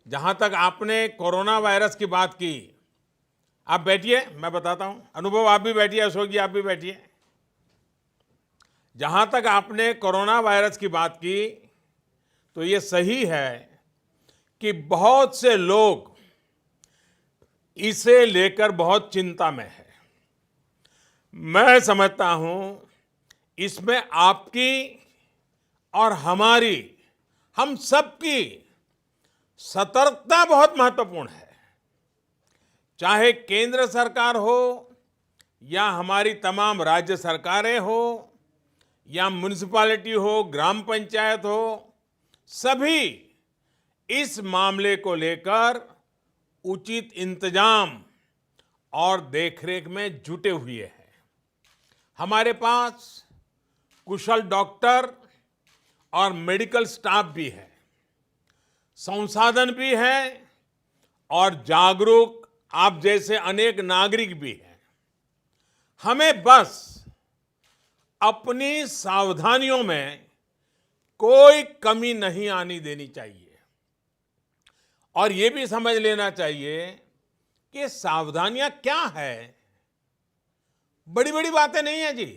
जहां तक आपने कोरोना वायरस की बात की, आप बैठिए, मैं बताता हूं। अनुभव, आप भी बैठिए। अशोक जी, आप भी बैठिए। जहां तक आपने कोरोना वायरस की बात की, तो ये सही है कि बहुत से लोग इसे लेकर बहुत चिंता में है। मैं समझता हूं इसमें आपकी और हमारी, हम सबकी सतर्कता बहुत महत्वपूर्ण है। चाहे केंद्र सरकार हो या हमारी तमाम राज्य सरकारें हो या म्युनिसिपैलिटी हो, ग्राम पंचायत हो, सभी इस मामले को लेकर उचित इंतजाम और देखरेख में जुटे हुए हैं। हमारे पास कुशल डॉक्टर और मेडिकल स्टाफ भी है, संसाधन भी है और जागरूक आप जैसे अनेक नागरिक भी हैं। हमें बस अपनी सावधानियों में कोई कमी नहीं आनी देनी चाहिए और ये भी समझ लेना चाहिए कि सावधानियां क्या है। बड़ी बड़ी बातें नहीं है जी।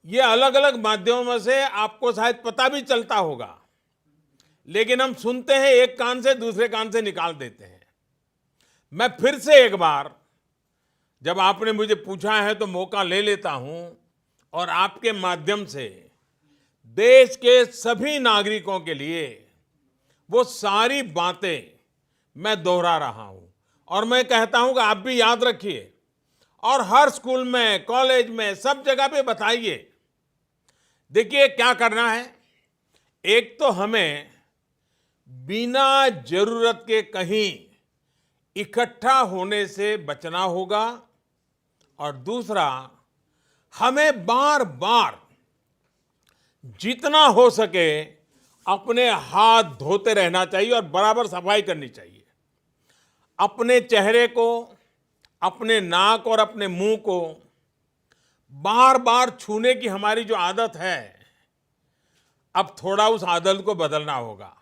ये अलग अलग माध्यमों से आपको शायद पता भी चलता होगा, लेकिन हम सुनते हैं एक कान से दूसरे कान से निकाल देते हैं। मैं फिर से एक बार, जब आपने मुझे पूछा है तो मौका ले लेता हूं और आपके माध्यम से देश के सभी नागरिकों के लिए वो सारी बातें मैं दोहरा रहा हूं और मैं कहता हूं कि आप भी याद रखिए और हर स्कूल में, कॉलेज में, सब जगह पे बताइए। देखिए क्या करना है। एक तो हमें बिना जरूरत के कहीं इकट्ठा होने से बचना होगा और दूसरा, हमें बार बार जितना हो सके अपने हाथ धोते रहना चाहिए और बराबर सफाई करनी चाहिए। अपने चेहरे को, अपने नाक और अपने मुंह को बार बार छूने की हमारी जो आदत है, अब थोड़ा उस आदत को बदलना होगा।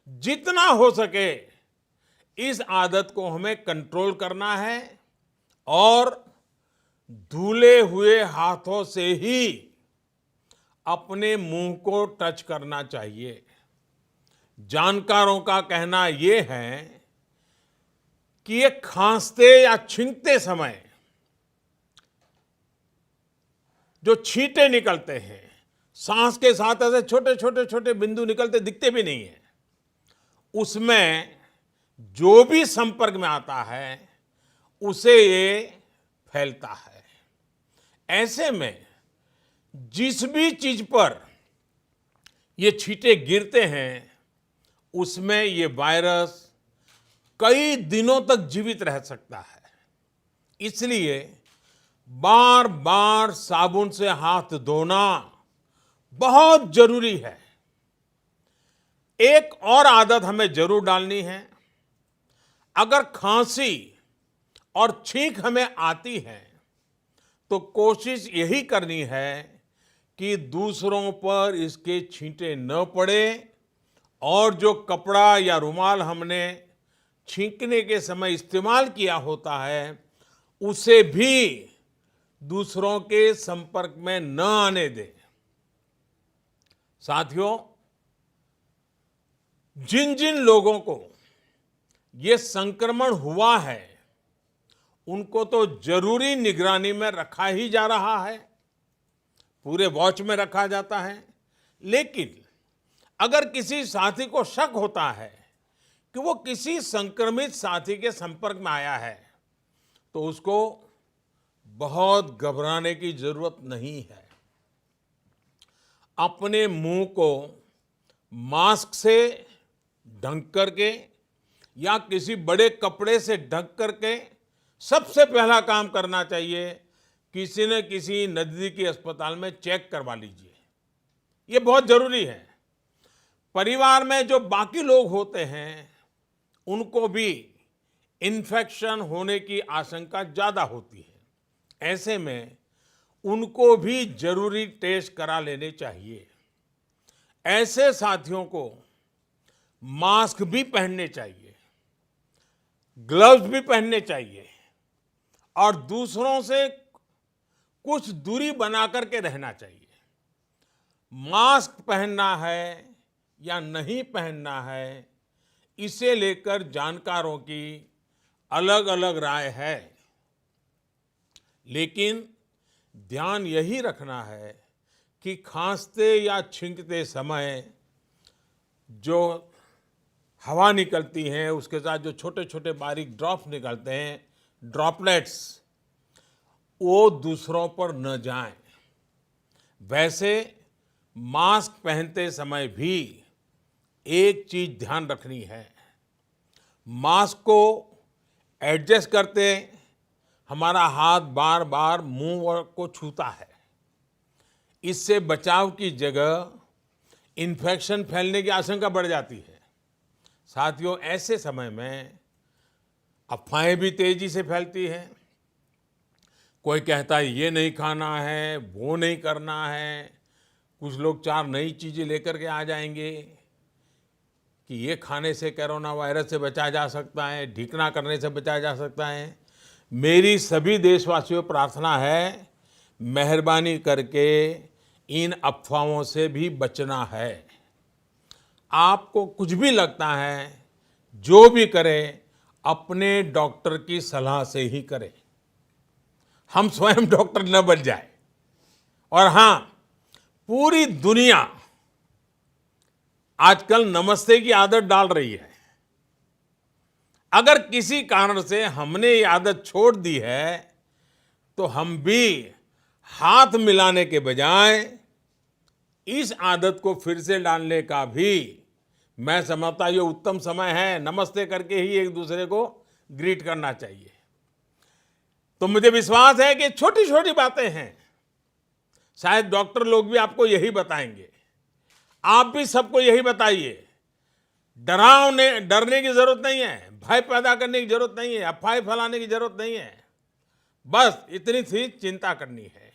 जितना हो सके इस आदत को हमें कंट्रोल करना है और धुले हुए हाथों से ही अपने मुंह को टच करना चाहिए। जानकारों का कहना यह है कि ये खांसते या छींकते समय जो छींटे निकलते हैं, सांस के साथ ऐसे छोटे छोटे छोटे बिंदु निकलते दिखते भी नहीं है, उसमें जो भी संपर्क में आता है उसे ये फैलता है। ऐसे में जिस भी चीज पर ये छींटे गिरते हैं उसमें ये वायरस कई दिनों तक जीवित रह सकता है। इसलिए बार बार साबुन से हाथ धोना बहुत जरूरी है। एक और आदत हमें जरूर डालनी है। अगर खांसी और छींक हमें आती है तो कोशिश यही करनी है कि दूसरों पर इसके छींटे न पड़े और जो कपड़ा या रुमाल हमने छींकने के समय इस्तेमाल किया होता है उसे भी दूसरों के संपर्क में न आने दें। साथियों, जिन जिन लोगों को ये संक्रमण हुआ है उनको तो जरूरी निगरानी में रखा ही जा रहा है, पूरे वॉच में रखा जाता है। लेकिन अगर किसी साथी को शक होता है कि वो किसी संक्रमित साथी के संपर्क में आया है तो उसको बहुत घबराने की जरूरत नहीं है। अपने मुंह को मास्क से ढक करके या किसी बड़े कपड़े से ढक करके सबसे पहला काम करना चाहिए, किसी न किसी नजदीकी अस्पताल में चेक करवा लीजिए। ये बहुत जरूरी है। परिवार में जो बाकी लोग होते हैं उनको भी इन्फेक्शन होने की आशंका ज्यादा होती है। ऐसे में उनको भी जरूरी टेस्ट करा लेने चाहिए। ऐसे साथियों को मास्क भी पहनने चाहिए, ग्लव्स भी पहनने चाहिए और दूसरों से कुछ दूरी बना करके रहना चाहिए। मास्क पहनना है या नहीं पहनना है, इसे लेकर जानकारों की अलग अलग राय है, लेकिन ध्यान यही रखना है कि खांसते या छींकते समय जो हवा निकलती है, उसके साथ जो छोटे छोटे बारीक ड्रॉप्स निकलते हैं, ड्रॉपलेट्स, वो दूसरों पर न जाएं। वैसे मास्क पहनते समय भी एक चीज ध्यान रखनी है, मास्क को एडजस्ट करते हमारा हाथ बार बार मुंह को छूता है। इससे बचाव की जगह इन्फेक्शन फैलने की आशंका बढ़ जाती है। साथियों, ऐसे समय में अफवाहें भी तेजी से फैलती हैं। कोई कहता है ये नहीं खाना है, वो नहीं करना है। कुछ लोग 4 नई चीजें लेकर के आ जाएंगे कि ये खाने से कोरोना वायरस से बचा जा सकता है, ढीकना करने से बचा जा सकता है। मेरी सभी देशवासियों को प्रार्थना है, मेहरबानी करके इन अफवाहों से भी बचना है। आपको कुछ भी लगता है, जो भी करें, अपने डॉक्टर की सलाह से ही करें। हम स्वयं डॉक्टर न बन जाए। और हाँ, पूरी दुनिया आजकल नमस्ते की आदत डाल रही है। अगर किसी कारण से हमने ये आदत छोड़ दी है, तो हम भी हाथ मिलाने के बजाय इस आदत को फिर से डालने का भी मैं समझता ये उत्तम समय है। नमस्ते करके ही एक दूसरे को ग्रीट करना चाहिए। तो मुझे विश्वास है कि छोटी छोटी बातें हैं, शायद डॉक्टर लोग भी आपको यही बताएंगे। आप भी सबको यही बताइए। डरने की जरूरत नहीं है, भय पैदा करने की जरूरत नहीं है, अफवाह फैलाने की जरूरत नहीं है। बस इतनी सी चिंता करनी है।